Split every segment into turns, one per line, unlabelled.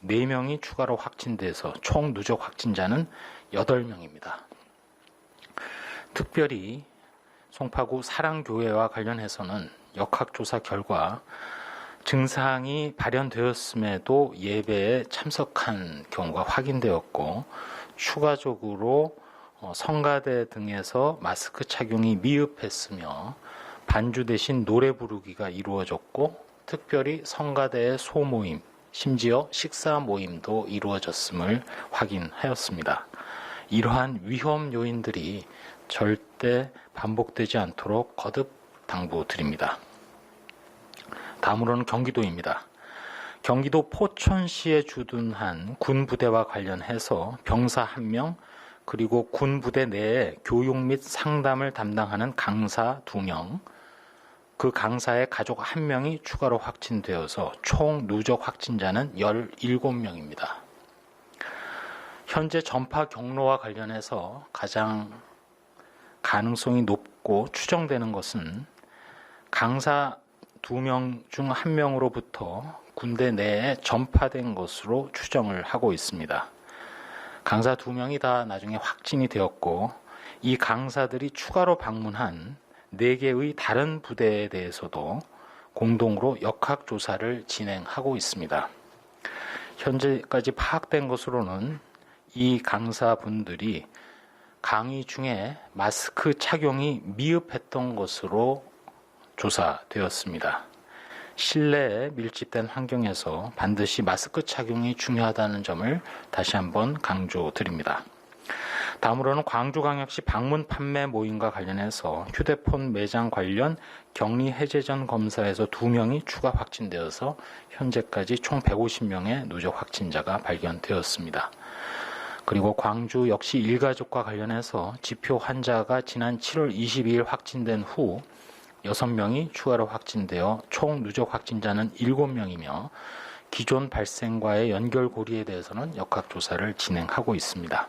4명이 추가로 확진돼서 총 누적 확진자는 8명입니다. 특별히 송파구 사랑교회와 관련해서는 역학조사 결과 증상이 발현되었음에도 예배에 참석한 경우가 확인되었고, 추가적으로 성가대 등에서 마스크 착용이 미흡했으며 반주 대신 노래 부르기가 이루어졌고, 특별히 성가대의 소모임, 심지어 식사 모임도 이루어졌음을 확인하였습니다. 이러한 위험 요인들이 절대 반복되지 않도록 거듭 당부드립니다. 다음으로는 경기도입니다. 경기도 포천시에 주둔한 군부대와 관련해서 병사 1명, 그리고 군부대 내에 교육 및 상담을 담당하는 강사 2명, 그 강사의 가족 1명이 추가로 확진되어서 총 누적 확진자는 17명입니다. 현재 전파 경로와 관련해서 가장 가능성이 높고 추정되는 것은 강사 2명 중 1명으로부터 군대 내에 전파된 것으로 추정을 하고 있습니다. 강사 2명이 다 나중에 확진이 되었고, 이 강사들이 추가로 방문한 4개의 다른 부대에 대해서도 공동으로 역학조사를 진행하고 있습니다. 현재까지 파악된 것으로는 이 강사분들이 강의 중에 마스크 착용이 미흡했던 것으로 조사되었습니다. 실내에 밀집된 환경에서 반드시 마스크 착용이 중요하다는 점을 다시 한번 강조드립니다. 다음으로는 광주광역시 방문 판매 모임과 관련해서 휴대폰 매장 관련 격리 해제 전 검사에서 2명이 추가 확진되어서 현재까지 총 150명의 누적 확진자가 발견되었습니다. 그리고 광주 역시 일가족과 관련해서 지표 환자가 지난 7월 22일 확진된 후 6명이 추가로 확진되어 총 누적 확진자는 7명이며 기존 발생과의 연결고리에 대해서는 역학조사를 진행하고 있습니다.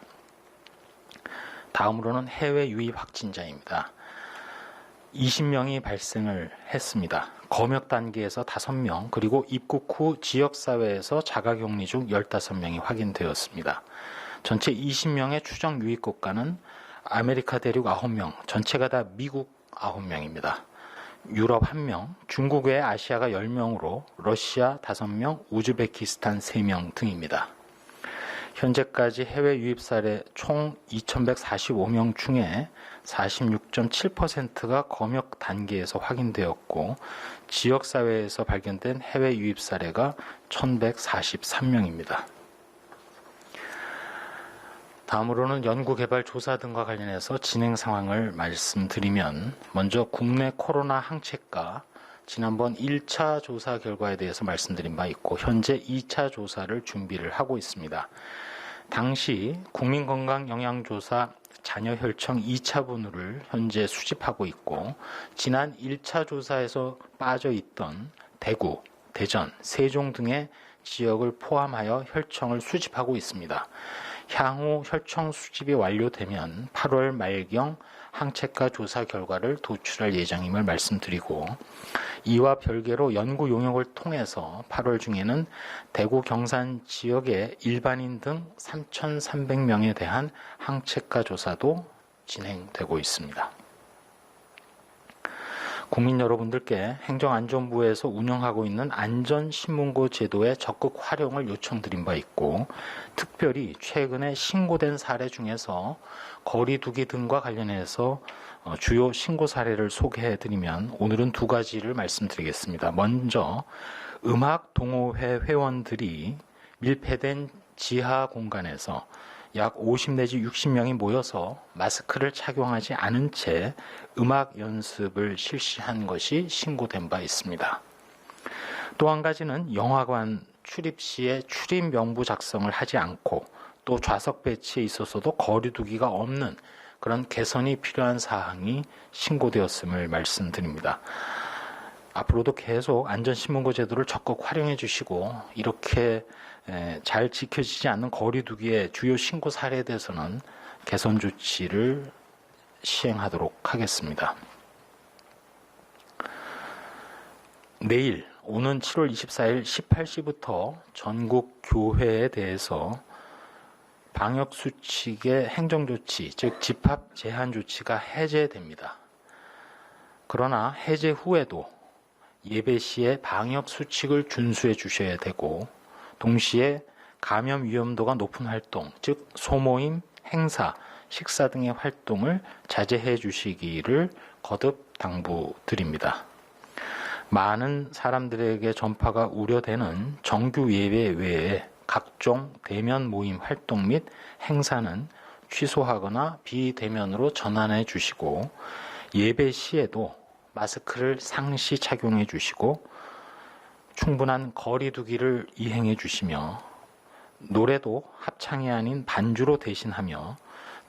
다음으로는 해외 유입 확진자입니다. 20명이 발생을 했습니다. 검역 단계에서 5명, 그리고 입국 후 지역사회에서 자가격리 중 15명이 확인되었습니다. 전체 20명의 추정 유입 국가는 아메리카 대륙 9명, 전체가 다 미국 9명입니다. 유럽 1명, 중국 외 아시아가 10명으로 러시아 5명, 우즈베키스탄 3명 등입니다. 현재까지 해외 유입 사례 총 2,145명 중에 46.7%가 검역 단계에서 확인되었고, 지역사회에서 발견된 해외 유입 사례가 1,143명입니다. 다음으로는 연구개발 조사 등과 관련해서 진행 상황을 말씀드리면, 먼저 국내 코로나 항체가 지난번 1차 조사 결과에 대해서 말씀드린 바 있고, 현재 2차 조사를 준비를 하고 있습니다. 당시 국민건강영양조사 자녀혈청 2차 분우를 현재 수집하고 있고, 지난 1차 조사에서 빠져 있던 대구, 대전, 세종 등의 지역을 포함하여 혈청을 수집하고 있습니다. 향후 혈청 수집이 완료되면 8월 말경 항체가 조사 결과를 도출할 예정임을 말씀드리고, 이와 별개로 연구 용역을 통해서 8월 중에는 대구 경산 지역의 일반인 등 3,300명에 대한 항체가 조사도 진행되고 있습니다. 국민 여러분들께 행정안전부에서 운영하고 있는 안전신문고 제도의 적극 활용을 요청드린 바 있고, 특별히 최근에 신고된 사례 중에서 거리두기 등과 관련해서 주요 신고 사례를 소개해드리면 오늘은 2가지를 말씀드리겠습니다. 먼저 음악 동호회 회원들이 밀폐된 지하 공간에서 약 50 내지 60명이 모여서 마스크를 착용하지 않은 채 음악 연습을 실시한 것이 신고된 바 있습니다. 또 한 가지는 영화관 출입 시에 출입 명부 작성을 하지 않고, 또 좌석 배치에 있어서도 거리두기가 없는 그런 개선이 필요한 사항이 신고되었음을 말씀드립니다. 앞으로도 계속 안전신문고 제도를 적극 활용해 주시고, 이렇게 잘 지켜지지 않는 거리두기의 주요 신고 사례에 대해서는 개선 조치를 시행하도록 하겠습니다. 내일 오는 7월 24일 18시부터 전국 교회에 대해서 방역수칙의 행정조치, 즉 집합 제한 조치가 해제됩니다. 그러나 해제 후에도 예배 시에 방역수칙을 준수해 주셔야 되고, 동시에 감염 위험도가 높은 활동, 즉 소모임, 행사, 식사 등의 활동을 자제해 주시기를 거듭 당부드립니다. 많은 사람들에게 전파가 우려되는 정규 예배 외에 각종 대면 모임 활동 및 행사는 취소하거나 비대면으로 전환해 주시고, 예배 시에도 마스크를 상시 착용해 주시고 충분한 거리 두기를 이행해 주시며, 노래도 합창이 아닌 반주로 대신하며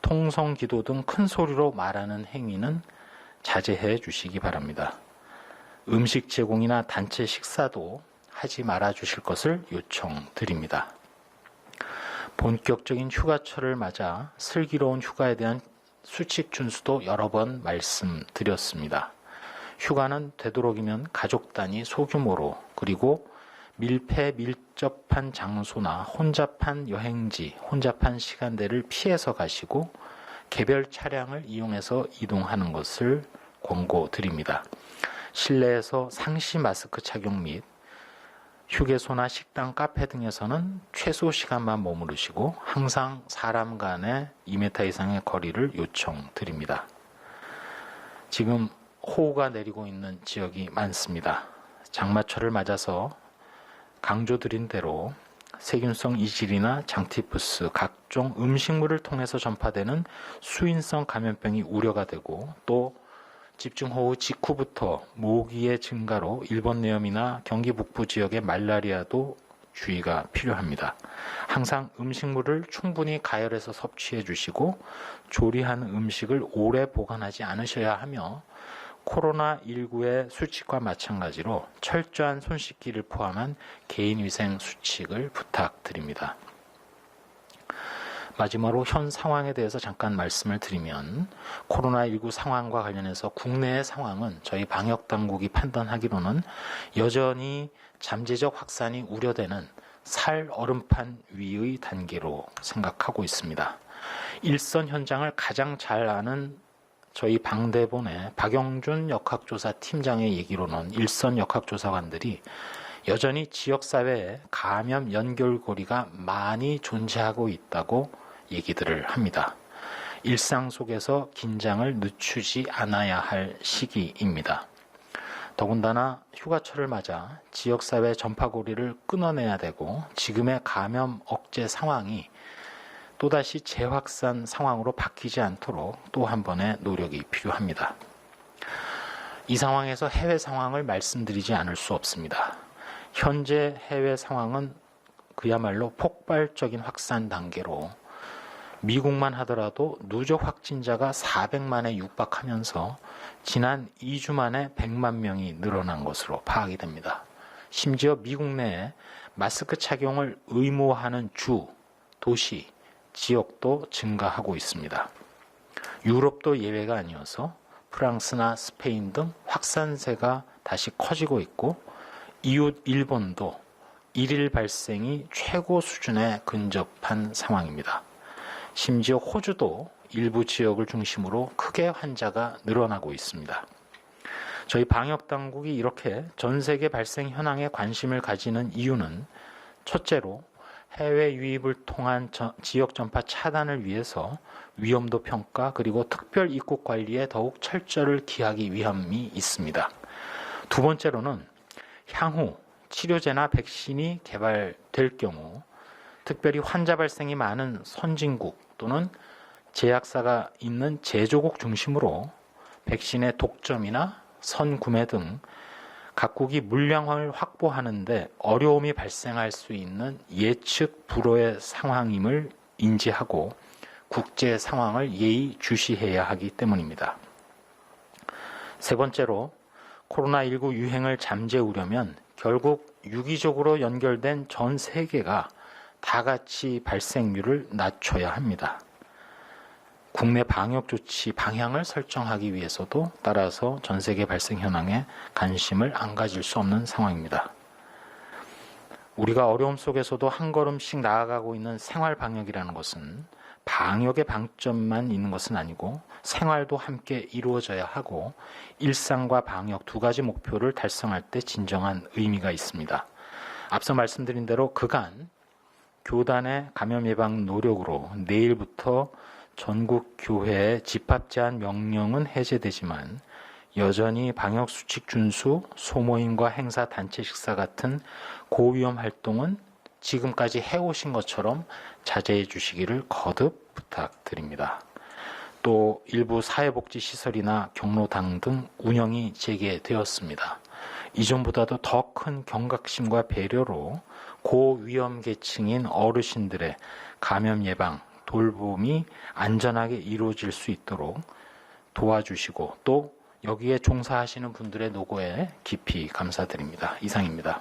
통성 기도 등 큰 소리로 말하는 행위는 자제해 주시기 바랍니다. 음식 제공이나 단체 식사도 하지 말아 주실 것을 요청드립니다. 본격적인 휴가철을 맞아 슬기로운 휴가에 대한 수칙 준수도 여러 번 말씀드렸습니다. 휴가는 되도록이면 가족 단위 소규모로, 그리고 밀폐 밀접한 장소나 혼잡한 여행지, 혼잡한 시간대를 피해서 가시고 개별 차량을 이용해서 이동하는 것을 권고드립니다. 실내에서 상시 마스크 착용 및 휴게소나 식당, 카페 등에서는 최소 시간만 머무르시고 항상 사람 간의 2m 이상의 거리를 요청드립니다. 지금 호우가 내리고 있는 지역이 많습니다. 장마철을 맞아서 강조드린 대로 세균성 이질이나 장티푸스, 각종 음식물을 통해서 전파되는 수인성 감염병이 우려가 되고, 또 집중호우 직후부터 모기의 증가로 일본 내염이나 경기 북부 지역의 말라리아도 주의가 필요합니다. 항상 음식물을 충분히 가열해서 섭취해 주시고 조리한 음식을 오래 보관하지 않으셔야 하며, 코로나19의 수칙과 마찬가지로 철저한 손 씻기를 포함한 개인위생 수칙을 부탁드립니다. 마지막으로 현 상황에 대해서 잠깐 말씀을 드리면, 코로나19 상황과 관련해서 국내의 상황은 저희 방역당국이 판단하기로는 여전히 잠재적 확산이 우려되는 살 얼음판 위의 단계로 생각하고 있습니다. 일선 현장을 가장 잘 아는 저희 방대본의 박영준 역학조사 팀장의 얘기로는 일선 역학조사관들이 여전히 지역사회에 감염 연결고리가 많이 존재하고 있다고 얘기들을 합니다. 일상 속에서 긴장을 늦추지 않아야 할 시기입니다. 더군다나 휴가철을 맞아 지역사회 전파고리를 끊어내야 되고, 지금의 감염 억제 상황이 또다시 재확산 상황으로 바뀌지 않도록 또 한 번의 노력이 필요합니다. 이 상황에서 해외 상황을 말씀드리지 않을 수 없습니다. 현재 해외 상황은 그야말로 폭발적인 확산 단계로, 미국만 하더라도 누적 확진자가 400만에 육박하면서 지난 2주 만에 100만 명이 늘어난 것으로 파악이 됩니다. 심지어 미국 내에 마스크 착용을 의무화하는 주, 도시, 지역도 증가하고 있습니다. 유럽도 예외가 아니어서 프랑스나 스페인 등 확산세가 다시 커지고 있고, 이웃 일본도 일일 발생이 최고 수준에 근접한 상황입니다. 심지어 호주도 일부 지역을 중심으로 크게 환자가 늘어나고 있습니다. 저희 방역당국이 이렇게 전 세계 발생 현황에 관심을 가지는 이유는, 첫째로 해외 유입을 통한 지역 전파 차단을 위해서 위험도 평가, 그리고 특별 입국 관리에 더욱 철저를 기하기 위함이 있습니다. 두 번째로는 향후 치료제나 백신이 개발될 경우 특별히 환자 발생이 많은 선진국 또는 제약사가 있는 제조국 중심으로 백신의 독점이나 선구매 등 각국이 물량을 확보하는데 어려움이 발생할 수 있는 예측 불허의 상황임을 인지하고 국제 상황을 예의 주시해야 하기 때문입니다. 세 번째로, 코로나19 유행을 잠재우려면 결국 유기적으로 연결된 전 세계가 다 같이 발생률을 낮춰야 합니다. 국내 방역 조치 방향을 설정하기 위해서도 따라서 전 세계 발생 현황에 관심을 안 가질 수 없는 상황입니다. 우리가 어려움 속에서도 한 걸음씩 나아가고 있는 생활 방역이라는 것은 방역의 방점만 있는 것은 아니고 생활도 함께 이루어져야 하고 일상과 방역 두 가지 목표를 달성할 때 진정한 의미가 있습니다. 앞서 말씀드린 대로 그간 교단의 감염 예방 노력으로 내일부터 전국 교회의 집합 제한 명령은 해제되지만 여전히 방역 수칙 준수, 소모임과 행사, 단체 식사 같은 고위험 활동은 지금까지 해오신 것처럼 자제해 주시기를 거듭 부탁드립니다. 또 일부 사회복지시설이나 경로당 등 운영이 재개되었습니다. 이전보다도 더 큰 경각심과 배려로 고위험 계층인 어르신들의 감염 예방, 돌봄이 안전하게 이루어질 수 있도록 도와주시고 또 여기에 종사하시는 분들의 노고에 깊이 감사드립니다. 이상입니다.